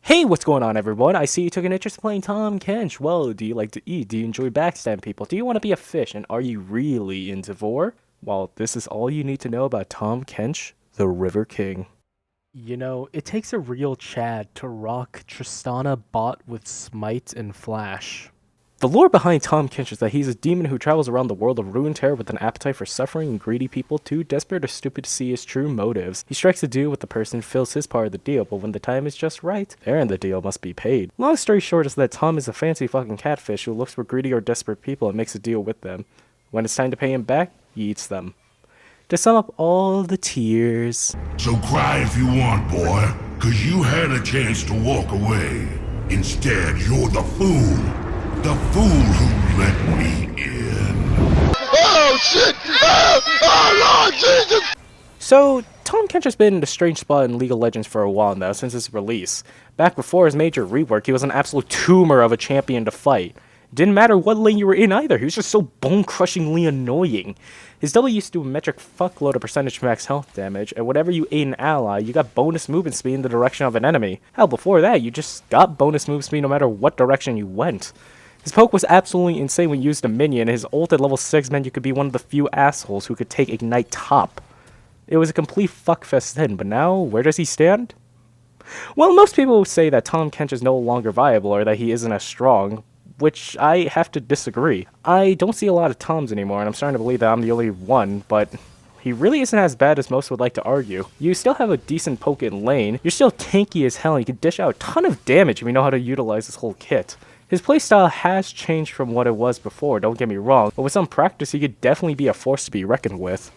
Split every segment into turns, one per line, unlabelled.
Hey, what's going on, everyone? I see you took an interest in playing Tahm Kench. Well, do you like to eat? Do you enjoy backstabbing people? Do you want to be a fish? And are you really into vor? Well, this is all you need to know about Tahm Kench, the River King. You know, it takes a real Chad to rock Tristana bot with Smite and Flash. The lore behind Tahm Kench is that he's a demon who travels around the world of ruin terror with an appetite for suffering and greedy people too desperate or stupid to see his true motives. He strikes a deal with the person, fills his part of the deal, but when the time is just right, therein the deal must be paid. Long story short is that Tahm is a fancy fucking catfish who looks for greedy or desperate people and makes a deal with them. When it's time to pay him back, he eats them. To sum up all the tears.
So cry if you want, boy, 'cause you had a chance to walk away. Instead, you're the fool. The fool who let me in. Oh, shit! Oh, Lord Jesus!
So, Tahm Kench has been in a strange spot in League of Legends for a while now, since its release. Back before his major rework, he was an absolute tumor of a champion to fight. Didn't matter what lane you were in either, he was just so bone-crushingly annoying. His W used to do a metric fuckload of percentage max health damage, and whenever you ate an ally, you got bonus movement speed in the direction of an enemy. Hell, before that, you just got bonus move speed no matter what direction you went. His poke was absolutely insane when you used a minion, and his ult at level 6 meant you could be one of the few assholes who could take Ignite top. It was a complete fuckfest then, but now, where does he stand? Well, most people say that Tahm Kench is no longer viable or that he isn't as strong, which I have to disagree. I don't see a lot of Tahms anymore, and I'm starting to believe that I'm the only one, but he really isn't as bad as most would like to argue. You still have a decent poke in lane, you're still tanky as hell, and you can dish out a ton of damage if you know how to utilize this whole kit. His playstyle has changed from what it was before, don't get me wrong, but with some practice he could definitely be a force to be reckoned with.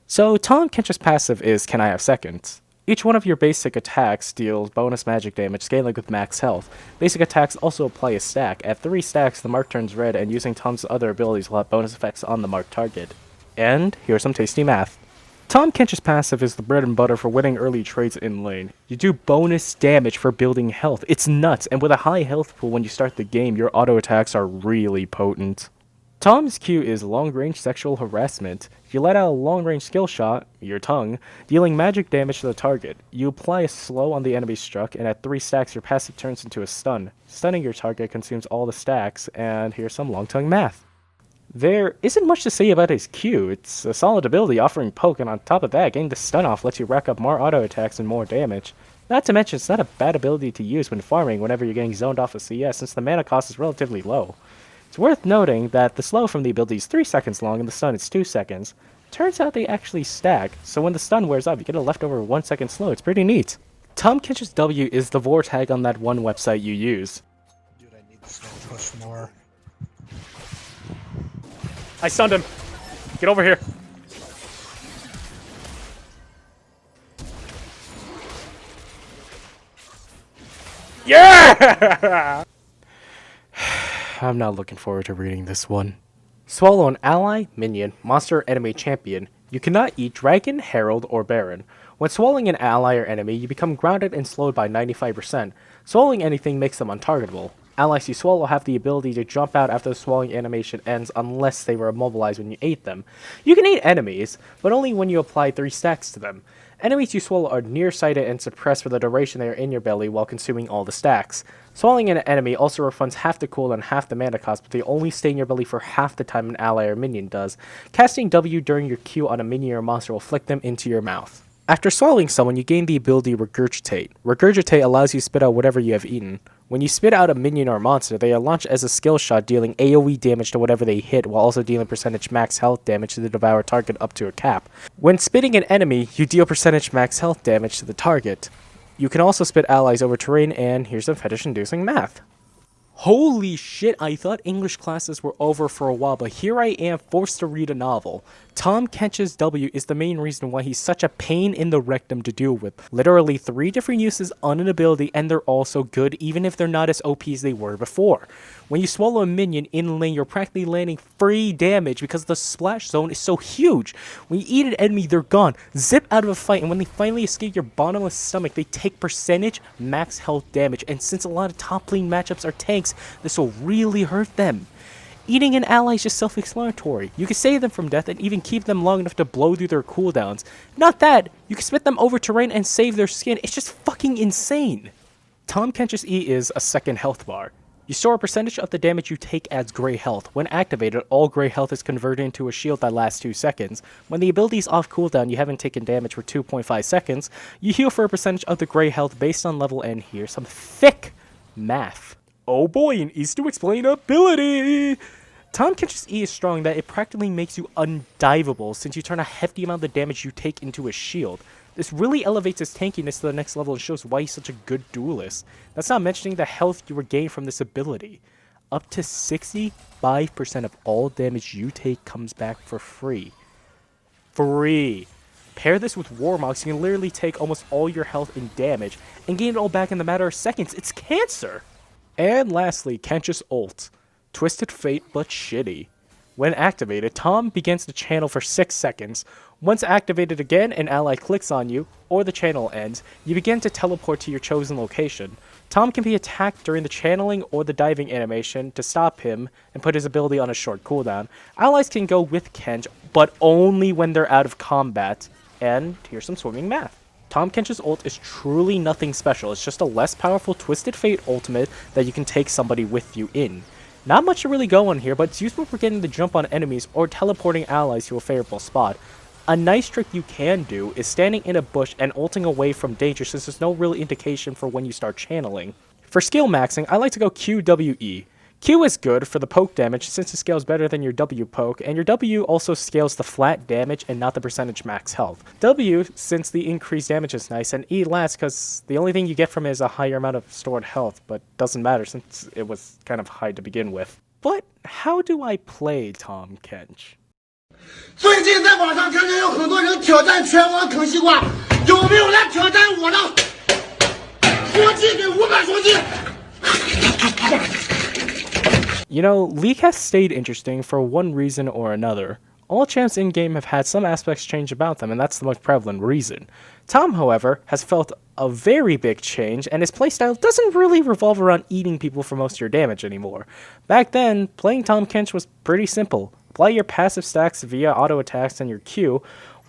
So Tahm Kench's passive is Can I Have Seconds? Each one of your basic attacks deals bonus magic damage scaling with max health. Basic attacks also apply a stack. At 3 stacks the mark turns red, and using Tahm's other abilities will have bonus effects on the marked target. And here's some tasty math. Tahm Kench's passive is the bread and butter for winning early trades in lane. You do bonus damage for building health. It's nuts, and with a high health pool when you start the game, your auto attacks are really potent. Tahm's Q is long-range sexual harassment. You let out a long-range skill shot, your tongue, dealing magic damage to the target. You apply a slow on the enemy struck, and at 3 stacks your passive turns into a stun. Stunning your target consumes all the stacks, and here's some long-tongue math. There isn't much to say about his Q. It's a solid ability offering poke, and on top of that, getting the stun off lets you rack up more auto attacks and more damage. Not to mention, it's not a bad ability to use when farming whenever you're getting zoned off of CS, since the mana cost is relatively low. It's worth noting that the slow from the ability is 3 seconds long and the stun is 2 seconds. Turns out they actually stack, so when the stun wears off, you get a leftover 1 second slow. It's pretty neat. Tahm Kench's W is the vor tag on that one website you use.
Dude, I need to slow push more.
I stunned him. Get over here. Yeah! I'm not looking forward to reading this one. Swallow an ally, minion, monster, or enemy champion. You cannot eat dragon, herald, or baron. When swallowing an ally or enemy, you become grounded and slowed by 95%. Swallowing anything makes them untargetable. Allies you swallow have the ability to jump out after the swallowing animation ends unless they were immobilized when you ate them. You can eat enemies, but only when you apply 3 stacks to them. Enemies you swallow are nearsighted and suppressed for the duration they are in your belly while consuming all the stacks. Swallowing an enemy also refunds half the cooldown and half the mana cost, but they only stay in your belly for half the time an ally or minion does. Casting W during your Q on a minion or monster will flick them into your mouth. After swallowing someone, you gain the ability Regurgitate. Regurgitate allows you to spit out whatever you have eaten. When you spit out a minion or monster, they are launched as a skill shot, dealing AoE damage to whatever they hit, while also dealing percentage max health damage to the devoured target up to a cap. When spitting an enemy, you deal percentage max health damage to the target. You can also spit allies over terrain, and here's some fetish-inducing math. Holy shit, I thought English classes were over for a while, but here I am forced to read a novel. Tahm Kench's W is the main reason why he's such a pain in the rectum to deal with. Literally 3 different uses on an ability, and they're all so good, even if they're not as OP as they were before. When you swallow a minion in lane, you're practically landing free damage because the splash zone is so huge. When you eat an enemy, they're gone. Zip out of a fight, and when they finally escape your bottomless stomach, they take percentage max health damage, and since a lot of top lane matchups are tanks, this will really hurt them. Eating an ally is just self-explanatory. You can save them from death and even keep them long enough to blow through their cooldowns. Not that, you can spit them over terrain and save their skin. It's just fucking insane. Tahm Kench's E is a second health bar. You store a percentage of the damage you take as gray health. When activated, all gray health is converted into a shield that lasts 2 seconds. When the ability is off cooldown, you haven't taken damage for 2.5 seconds. You heal for a percentage of the gray health based on level, and here's some thick math. Oh boy, an E's to explain ability! Tahm Kench's E is strong that it practically makes you undiveable since you turn a hefty amount of the damage you take into a shield. This really elevates his tankiness to the next level and shows why he's such a good duelist. That's not mentioning the health you regain from this ability. Up to 65% of all damage you take comes back for free. Free! Pair this with Warmox, you can literally take almost all your health and damage and gain it all back in the matter of seconds. It's cancer! And lastly, Kench's ult. Twisted Fate, but shitty. When activated, Tahm begins to channel for 6 seconds. Once activated again, an ally clicks on you, or the channel ends, you begin to teleport to your chosen location. Tahm can be attacked during the channeling or the diving animation to stop him and put his ability on a short cooldown. Allies can go with Kench, but only when they're out of combat. And here's some swimming math. Tahm Kench's ult is truly nothing special, it's just a less powerful Twisted Fate ultimate that you can take somebody with you in. Not much to really go on here, but it's useful for getting the jump on enemies or teleporting allies to a favorable spot. A nice trick you can do is standing in a bush and ulting away from danger since there's no real indication for when you start channeling. For skill maxing, I like to go QWE. Q is good for the poke damage since it scales better than your W poke, and your W also scales the flat damage and not the percentage max health. W, since the increased damage is nice, and E lasts because the only thing you get from it is a higher amount of stored health, but doesn't matter since it was kind of high to begin with. But how do I play Tahm Kench?
最近在网上看见有很多人挑战拳王啃西瓜，有没有来挑战我的？说鸡给500说鸡。
You know, League has stayed interesting for one reason or another. All champs in-game have had some aspects change about them, and that's the most prevalent reason. Tahm, however, has felt a very big change, and his playstyle doesn't really revolve around eating people for most of your damage anymore. Back then, playing Tahm Kench was pretty simple. Apply your passive stacks via auto attacks and your Q,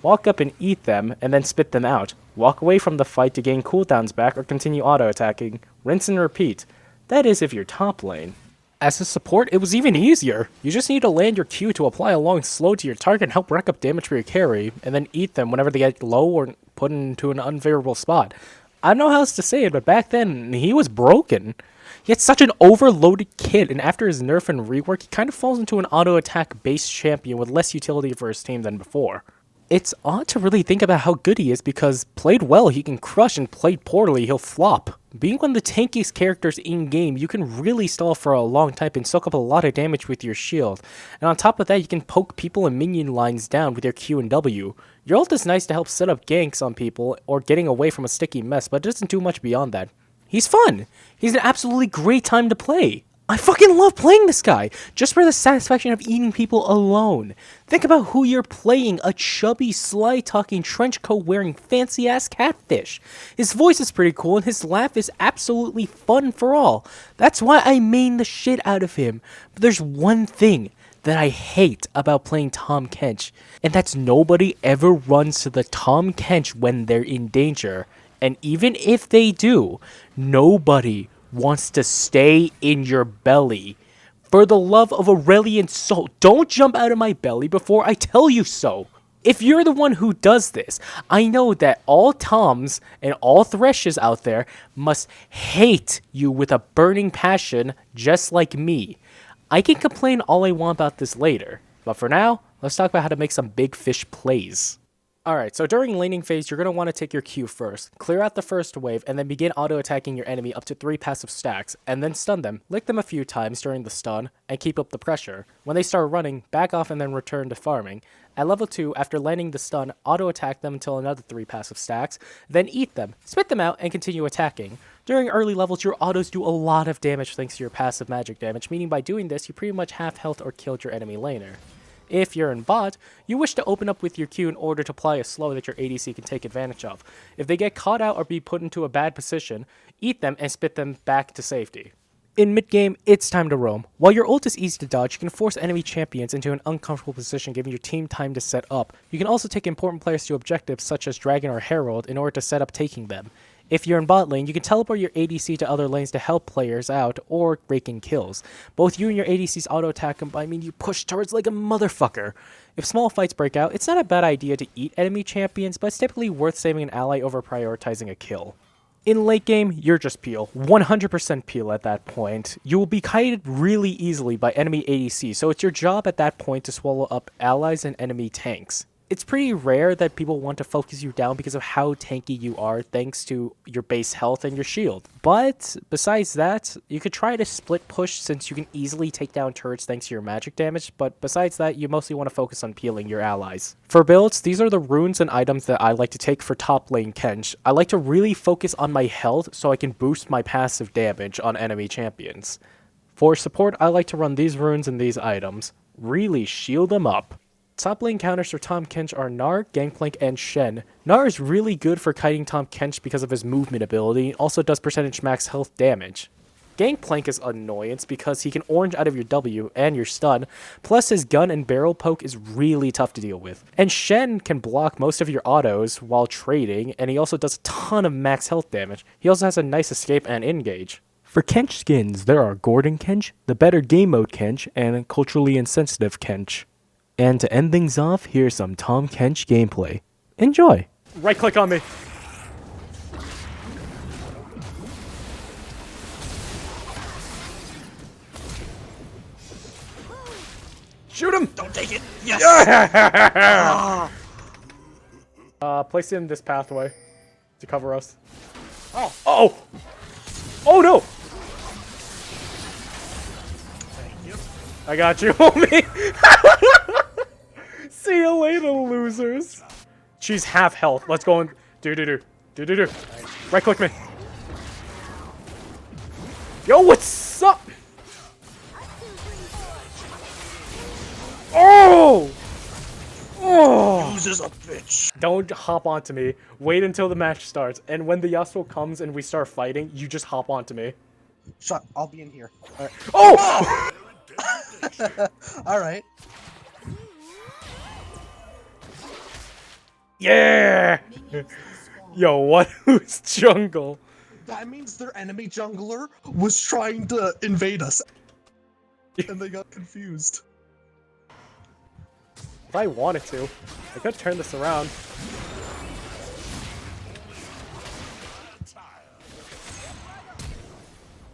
walk up and eat them, and then spit them out. Walk away from the fight to gain cooldowns back or continue auto attacking. Rinse and repeat. That is if you're top lane. As a support, it was even easier. You just need to land your Q to apply a long slow to your target and help rack up damage for your carry, and then eat them whenever they get low or put into an unfavorable spot. I don't know how else to say it, but back then, he was broken. He had such an overloaded kit, and after his nerf and rework, he kind of falls into an auto-attack based champion with less utility for his team than before. It's odd to really think about how good he is because played well he can crush and played poorly he'll flop. Being one of the tankiest characters in-game, you can really stall for a long time and soak up a lot of damage with your shield. And on top of that, you can poke people and minion lines down with your Q and W. Your ult is nice to help set up ganks on people or getting away from a sticky mess, but it doesn't do much beyond that. He's fun! He's an absolutely great time to play! I fucking love playing this guy, just for the satisfaction of eating people alone. Think about who you're playing, a chubby, sly-talking, trench-coat-wearing, fancy-ass catfish. His voice is pretty cool, and his laugh is absolutely fun for all. That's why I main the shit out of him. But there's one thing that I hate about playing Tahm Kench, and that's nobody ever runs to the Tahm Kench when they're in danger. And even if they do, nobody wants to stay in your belly. For the love of Aurelian soul, don't jump out of my belly before I tell you so. If you're the one who does this, I know that all Toms and all Threshes out there must hate you with a burning passion just like me. I can complain all I want about this later, but for now, let's talk about how to make some big fish plays. Alright, so during laning phase, you're going to want to take your Q first, clear out the first wave, and then begin auto-attacking your enemy up to 3 passive stacks, and then stun them. Lick them a few times during the stun, and keep up the pressure. When they start running, back off and then return to farming. At level 2, after landing the stun, auto-attack them until another 3 passive stacks, then eat them, spit them out, and continue attacking. During early levels, your autos do a lot of damage thanks to your passive magic damage, meaning by doing this, you pretty much half health or killed your enemy laner. If you're in bot, you wish to open up with your Q in order to apply a slow that your ADC can take advantage of. If they get caught out or be put into a bad position, eat them and spit them back to safety. In mid-game, it's time to roam. While your ult is easy to dodge, you can force enemy champions into an uncomfortable position, giving your team time to set up. You can also take important players to objectives such as Dragon or Herald in order to set up taking them. If you're in bot lane, you can teleport your ADC to other lanes to help players out or rake in kills. Both you and your ADC's auto attack combine mean you push turrets like a motherfucker. If small fights break out, it's not a bad idea to eat enemy champions, but it's typically worth saving an ally over prioritizing a kill. In late game, you're just peel. 100% peel at that point. You will be kited really easily by enemy ADC, so it's your job at that point to swallow up allies and enemy tanks. It's pretty rare that people want to focus you down because of how tanky you are thanks to your base health and your shield. But besides that, you could try to split push since you can easily take down turrets thanks to your magic damage, but besides that, you mostly want to focus on peeling your allies. For builds, these are the runes and items that I like to take for top lane Kench. I like to really focus on my health so I can boost my passive damage on enemy champions. For support, I like to run these runes and these items. Really shield them up. Top lane counters for Tahm Kench are Gnar, Gangplank, and Shen. Gnar is really good for kiting Tahm Kench because of his movement ability, and also does percentage max health damage. Gangplank is annoyance because he can orange out of your W and your stun, plus his gun and barrel poke is really tough to deal with. And Shen can block most of your autos while trading, and he also does a ton of max health damage. He also has a nice escape and engage. For Kench skins, there are Gordon Kench, the better game mode Kench, and culturally insensitive Kench. And to end things off, here's some Tahm Kench gameplay. Enjoy! Right click on me. Shoot him!
Don't take it. Yes.
Place it in this pathway to cover us. Oh! Oh! Oh no!
Thank you.
I got you, homie! See you later, losers. She's half health. Let's go and do. Right click me. Yo, what's up? Oh! Oh!
Loses a bitch.
Don't hop onto me. Wait until the match starts. And when the Yasuo comes and we start fighting, you just hop onto me.
Shut. I'll be in here. All right.
Oh!
All right.
Yeah! Yo, what? Who's jungle?
That means their enemy jungler was trying to invade us, and they got confused.
If I wanted to, I could turn this around.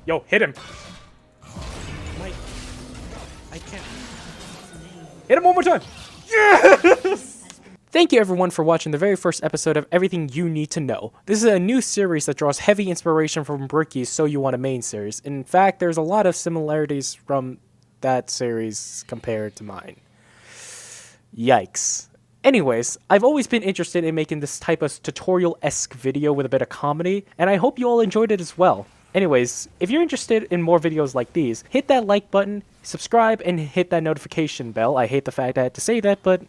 Yo, hit him!
I can't.
Hit him one more time! Yes! Thank you everyone for watching the very first episode of Everything You Need to Know. This is a new series that draws heavy inspiration from Bricky's So You Want a Main series. In fact, there's a lot of similarities from that series compared to mine. Yikes. Anyways, I've always been interested in making this type of tutorial-esque video with a bit of comedy, and I hope you all enjoyed it as well. Anyways, if you're interested in more videos like these, hit that like button, subscribe, and hit that notification bell. I hate the fact I had to say that, but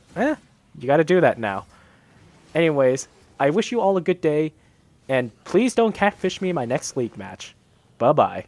you gotta do that now. Anyways, I wish you all a good day, and please don't catfish me in my next league match. Bye-bye.